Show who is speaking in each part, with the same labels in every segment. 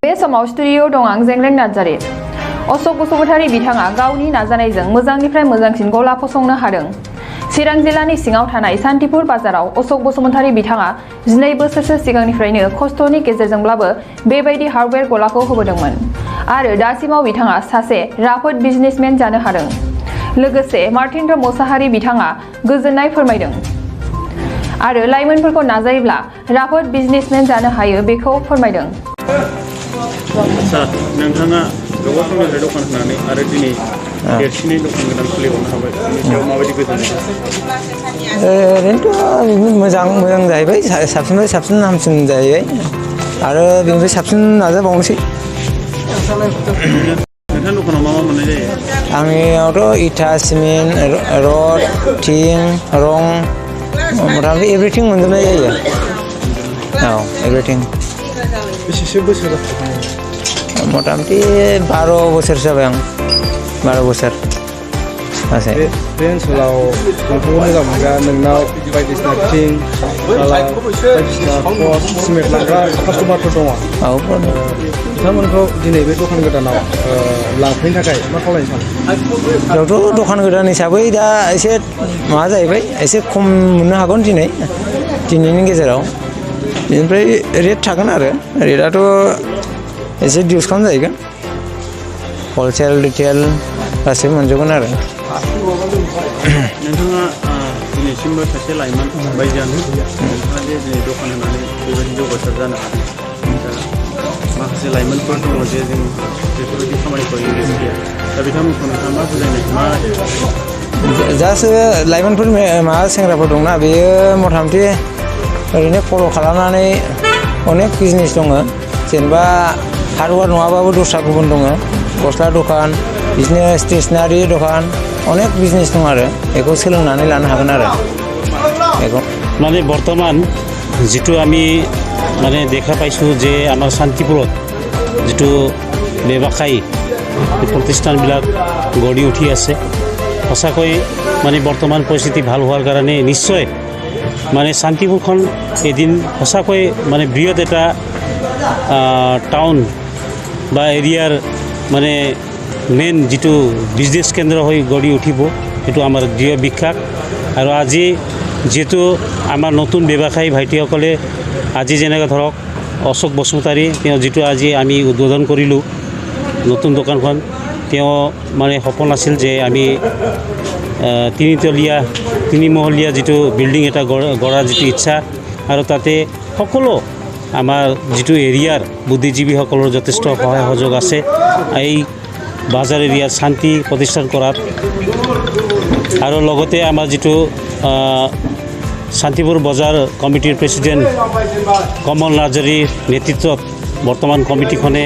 Speaker 1: बे समाव स्टुडिअ दं आं जेंग्रें नार्जारी। अशोक बसुमतारी बिथाङा गावनि नाजानायजों मोजांनिफ्राय मोजांसिन गला फसंनो हादों। चिरां जिल्लानि सिङाव थानाय सान्तिपुर बाजाराव अशोक बसुमतारी बिथाङा 12 बोसोरसो सिगांनिफ्रायनो खस्थ'नि गेजेरजोंब्लाबो बेबायदि हार्डवेयर गलाखौ होबोदोंमोन आरो दासिमाव बिथाङा सासे राफोद बिजनेसमेन जानो हादों। लोगोसे मार्टिन मोसाहारी बिथाङा गोजोननाय फोरमायदों आरो लाइमोनफोरखौ नाजायोब्ला राफोद बिजनेसमेन जानो हायो बेखौ फोरमायदों।
Speaker 2: सार नोंथाङा गोबाव समनिफ्राय दखान होनानै आरो दिनै देरसिनै दखान गोदान खुलिबावनो हाबाय बेनि सायाव माबायदि गोजोननाय?
Speaker 3: ओरैनोथ' मोजां जाहैबाय, साबसिननिफ्राय साबसिन हामसिन जाहैबाय आरो बेनिफ्राय साबसिन नाजाबावनोसै।
Speaker 2: नोंथांनि दखानाव मा मोननाय जायो?
Speaker 3: आंनियावथ' इटा, सिमेन्ट, रड, थिं, रं मथा-मथि एभ्रिथिं मोनजोबनाय जायो। औ एभ्रिथिं।
Speaker 2: बेसेसो बोसोर जाखो?
Speaker 3: मथा-मथि 12 बोसोर जाबाय आं, 12 बोसोर गासै।
Speaker 4: बे ओनसोलाव नोंखौ मोजां मोनग्रा नोंनाव बायदिसिना थिं, बायदिसिना पस्ट, सिमेन्ट लांग्रा कास्टमारफोर दङ।
Speaker 3: औ
Speaker 4: बिथांमोनखौ दिनै बे दखान गोदानाव लांफैनो थाखाय मा खालामनो सानो?
Speaker 3: बेयावथ' दखान गोदान हिसाबै दा एसे माबा जाहैबाय, एसे खम मोननो हागोन दिनैनि गेजेराव। बेनिफ्राय रेट थागोन आरो रेटआथ' एसे डिसकाउन्ट जाहैगोन। हलसेल रिटेल गासैबो मोनजोबगोन आरो।
Speaker 2: नोंथाङा दिनैसिमबो सासे लाइमोन बायजानो नोंथाङा जे दिनै दखान होनानै बेबायदि जौगासार जानो हादों। दा माखासे लाइमोनफोर दङ जे जों बेफोरबायदि खामानिफ्राव इंगेज गैया, दा बिथांमोनखौ नोंथाङा मा बुजायनाय मा?
Speaker 3: जास्ट लाइमोनफोर माबा सेंग्राफोर दंना, बेयो मथा-मथि ओरैनो फल' खालामनानै अनेक बिजनेस दङ। जेनेबा हार्डवेयर नङाबाबो दस्रा गुबुन दङ, गस्ला दखान, बिदिनो स्टेसनारि दखान, अनेक बिजनेस दं आरो बेखौ सोलोंनानै लानो हागोन आरो बेखौ।
Speaker 5: মানে বৰ্তমান যিটো আমি মানে দেখা পাইছোঁ যে আমাৰ শান্তিপুৰত যিটো ব্যৱসায়ী প্ৰতিষ্ঠানবিলাক গঢ়ি উঠি আছে, সঁচাকৈ মানে বৰ্তমান পৰিস্থিতি ভাল হোৱাৰ কাৰণে নিশ্চয় মানে শান্তিপুৰখন এদিন সঁচাকৈ মানে বৃহৎ এটা টাউন বা এৰিয়াৰ মানে মেইন যিটো বিজনেছ কেন্দ্ৰ হৈ গঢ়ি উঠিব, সেইটো আমাৰ দৃঢ় বিশ্বাস। আৰু আজি যিহেতু আমাৰ নতুন ব্যৱসায়ী ভাইটিসকলে আজি যেনেকৈ ধৰক অশোক বসুমতাৰী, তেওঁ যিটো আজি আমি উদ্বোধন কৰিলোঁ নতুন দোকানখন, তেওঁ মানে সপোন আছিল যে আমি তিনিমহলীয়া যিটো বিল্ডিং এটা গঢ়াৰ যিটো ইচ্ছা, আৰু তাতে সকলো আমাৰ যিটো এৰিয়াৰ বুদ্ধিজীৱীসকলৰ যথেষ্ট সহায় সহযোগ আছে এই বাজাৰ এৰিয়াত শান্তি প্ৰতিষ্ঠান কৰাত। আৰু লগতে আমাৰ যিটো শান্তিপুৰ বজাৰ কমিটিৰ প্ৰেছিডেণ্ট কমল নাৰ্জাৰীৰ নেতৃত্বত বৰ্তমান কমিটিখনে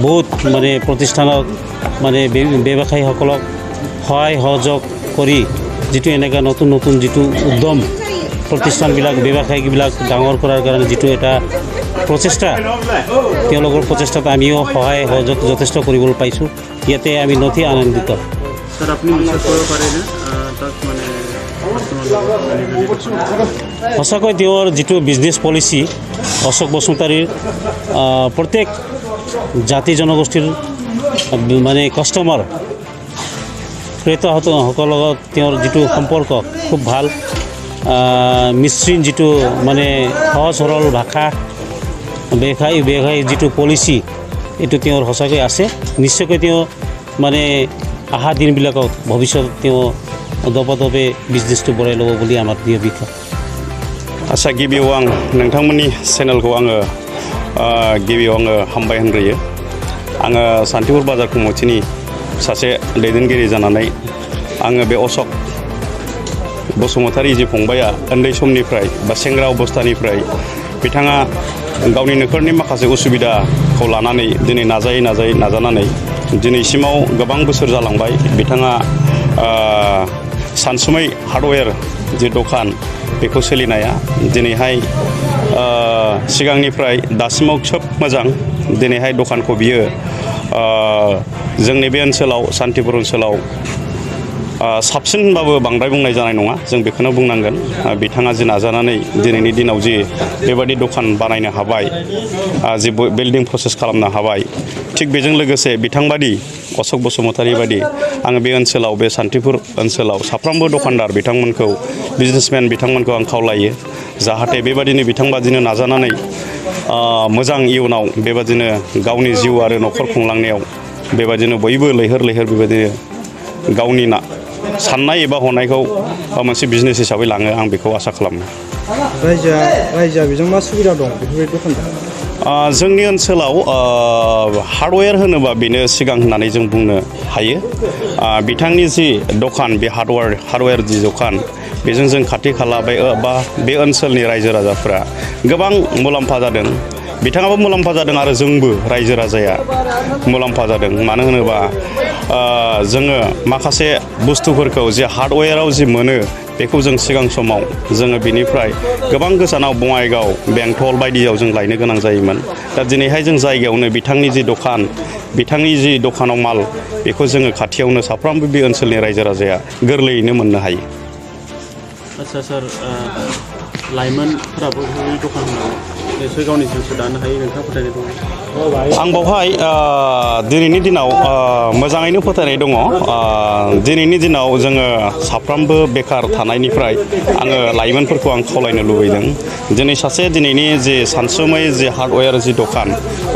Speaker 5: বহুত মানে প্ৰতিষ্ঠানক মানে ব্যৱসায়ীসকলক সহায় সহযোগ কৰি যিটো এনেকুৱা নতুন নতুন যিটো উদ্যম প্ৰতিষ্ঠানবিলাক ব্যৱসায়ীবিলাক ডাঙৰ কৰাৰ কাৰণে যিটো এটা প্ৰচেষ্টা, তেওঁলোকৰ প্ৰচেষ্টাত আমিও সহায় সহযোগ যথেষ্ট কৰিবলৈ পাইছোঁ। ইয়াতে আমি নথি আনন্দিত।
Speaker 2: স্যার আপনি বিশ্বাস কৰিব পাৰেনে তাক মানে
Speaker 5: সঁচাকৈ তেওঁৰ যিটো বিজনেছ পলিচি অশোক বসুমতাৰীৰ প্ৰত্যেক জাতি জনগোষ্ঠীৰ মানে কাষ্টমাৰ ক্ৰেতাসকলৰ লগত তেওঁৰ যিটো সম্পৰ্ক খুব ভাল, মিশ্ৰিত যিটো মানে সহজ সৰল ভাষা, ব্যৱসায়ী যিটো পলিচি, এইটো তেওঁৰ সঁচাকৈ আছে। নিশ্চয়কৈ তেওঁ মানে অহা দিনবিলাকত ভৱিষ্যত তেওঁ দপদপে বিজনেसखौ बराय ল'ব বুলি আমাৰ দৃঢ় বিশ্বাস।
Speaker 6: आसा गिबियाव आं नोंथांमोननि चेनेलखौ गिबियाव हामबाय होनग्रोयो। आङो शान्तिपुर बाजार कमिटिनि सासे दैदेनगिरि जानानै आङो बे अशोक बसुमतारी जि फंबाया उन्दै समनिफ्राय बा सेंग्रा अबस्थानिफ्राय बिथाङा गावनि नखरनि माखासे उसुबिदाखौ लानानै दिनै नाजानानै दिनैसिमाव गोबां बोसोर जालांबाय। बिथाङा सानसुमै हार्डवेयर जि दखान बेखौ सोलिनाया दिनैहाय सिगांनिफ्राय दासिमाव खोब मोजां। दिनैहाय दखानखौ बियो जोंनि बे ओनसोलाव शान्तिपुर ओनसोलाव साबसिन होनबाबो बांद्राय बुंनाय जानाय नङा जों बेखौनो बुंनांगोन बिथाङा जि नाजानानै दिनैनि दिनाव जि बेबायदि दखान बानायनो हाबाय जि बिल्डिं प्रसेस खालामनो हाबाय थिग बेजों लोगोसे बिथांबादि अशोक बसुमतारी बादि आङो बे ओनसोलाव बे सान्तिपुर ओनसोलाव साफ्रोमबो दखानदार बिथांमोनखौ बिजनेसमेन बिथांमोनखौ आं खावलायो जाहाथे बेबादिनो बिथांबादिनो नाजानानै मोजां इयुनाव बेबादिनो गावनि जिउ आरो न'खर खुंलांनायाव बेबादिनो बयबो लैहोर लैहोर बेबादिनो गावनि साननाय एबा हनायखौ मोनसे बिजनेस हिसाबै लाङो आं बेखौ आसा खालामो
Speaker 4: रायजोआ बेजों मा सुबिदा दं बेफोरबायदि दखानदार
Speaker 6: जोंनि ओनसोलाव हार्डवेयर होनोबा बेनो सिगां होननानै जों बुंनो हायो बिथांनि जि दखान बे हार्डवेयर जि दखान बेजों जों खाथि खाला बा बे ओनसोलनि रायजो राजाफोरा गोबां मुलाम्फा जादों बिथाङाबो मुलाम्फा जादों आरो जोंबो रायजो राजाया मुलाम्फा जादों मानो होनोबा जोङो माखासे बुस्थुफोरखौ जे हार्डवेयाराव जि मोनो बेखौ जों सिगां समाव जोङो बिनिफ्राय गोबां गोजानाव बङाइगाव बेंटल बायदियाव जों लायनो गोनां जायोमोन दा दिनैहाय जों जायगायावनो बिथांनि जि दखान बिथांनि जि दखानाव माल बेखौ जोङो खाथियावनो साफ्रोमबो बे ओनसोलनि रायजो राजाया गोरलैयैनो मोननो हायो
Speaker 2: आच्चा सार लाइमोनफोराबो बेफोरबायदि दखान होनानै निसय गावनि जिउखौ दानो हायो नोंथाङा फोथायनाय दङ
Speaker 6: आं बावहाय दिनैनि दिनाव मोजाङैनो फोथायनाय दङ दिनैनि दिनाव जोङो साफ्रोमबो बेखार थानायनिफ्राय आङो लाइमोनफोरखौ आं खावलायनो लुबैदों दिनैनि जि सानसुमै जि हार्डवेयर जि दखान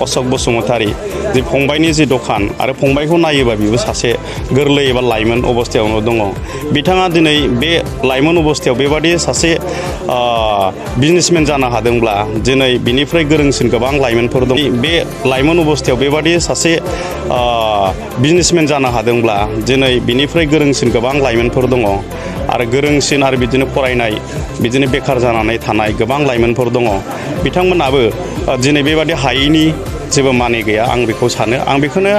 Speaker 6: अशोक बसुमतारी जि फंबायनि जि दखान आरो फंबायखौ नायोबा बिबो सासे गोरलै एबा लाइमोन अबस्थायावनो दङ बिथाङा दिनै बे लाइमोन अबस्थायाव बेबादि सासे बिजनेसमेन जानो हादोंब्ला दिनै बिनिफ्राय गोरोंसिन गोबां लाइमोनफोर दं बे लाइमोन अबस्थायाव बेबादि सासे बिजनेसमेन जानो हादोंब्ला दिनै बिनिफ्राय गोरोंसिन गोबां लाइमोनफोर दङ आरो गोरोंसिन आरो बिदिनो फरायनाय बिदिनो बेखार जानानै थानाय गोबां लाइमोनफोर दङ बिथांमोनाबो दिनै बेबादि हायैनि जेबो माने गैया आं बेखौ सानो आं बेखौनो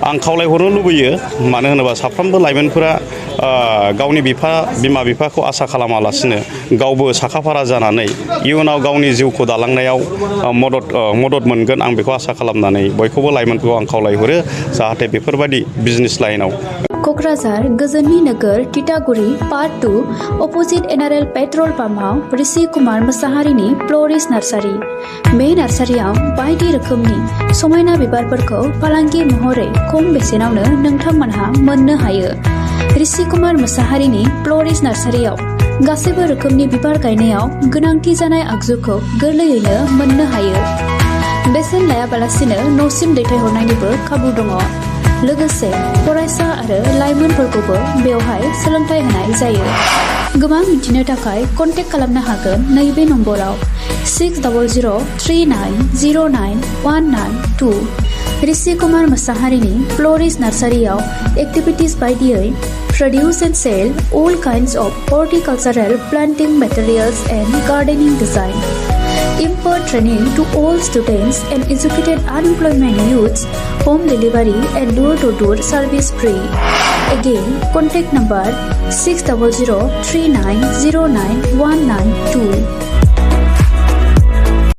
Speaker 6: आं खावलायहरनो लुबैयो मानो होनोबा साफ्रोमबो लाइमोनफोरा गावनि बिमा बिफाखौ आसा खालामालासिनो गावबो साखाफारा जानानै इयुनाव गावनि जिउखौ दालांनायाव मदद मोनगोन आं बेखौ आसा खालामनानै बयखौबो लाइमोनखौ आं खावलायहरो जाहाथे बेफोरबायदि बिजनेस लाइनाव
Speaker 7: क'क्राझार गोजोननि नोगोर तितागुरि part 2 opposite NRL petrol पाम्पआव Rishi Kumar मोसाहारिनि फ्ल'रिस्ट nursery बे नार्सारियाव बायदि रोखोमनि समायना बिबारफोरखौ फालांगि महरै खम बेसेनावनो नोंथांमोनहा मोननो हायो ऋषि कुमार मोसाहारिनि फ्ल'रिस्ट नार्सारियाव गासैबो रोखोमनि बिबार गायनायाव गोनांथि जानाय आगजुखौ गोरलैयैनो मोननो हायो बेसेन लायाबालासिनो न'सिम दैथायहरनायनिबो खाबु दङ लोगोसे फरायसा आरो लाइमोनफोरखौबो बेवहाय सोलोंथाइ होनाय जायो गोबां मिथिनो थाखाय कन्टेक्ट खालामनो हागोन नैबे नम्बराव 6003091992 ऋषि कुमार मोसाहारिनि फ्ल'रिस्ट नार्सारियाव एक्टिभिटिज बायदियै produce and sell all kinds of horticultural planting materials and gardening design impart training to all students and educated unemployed youths home delivery and door-to-door service free again contact number 6003909192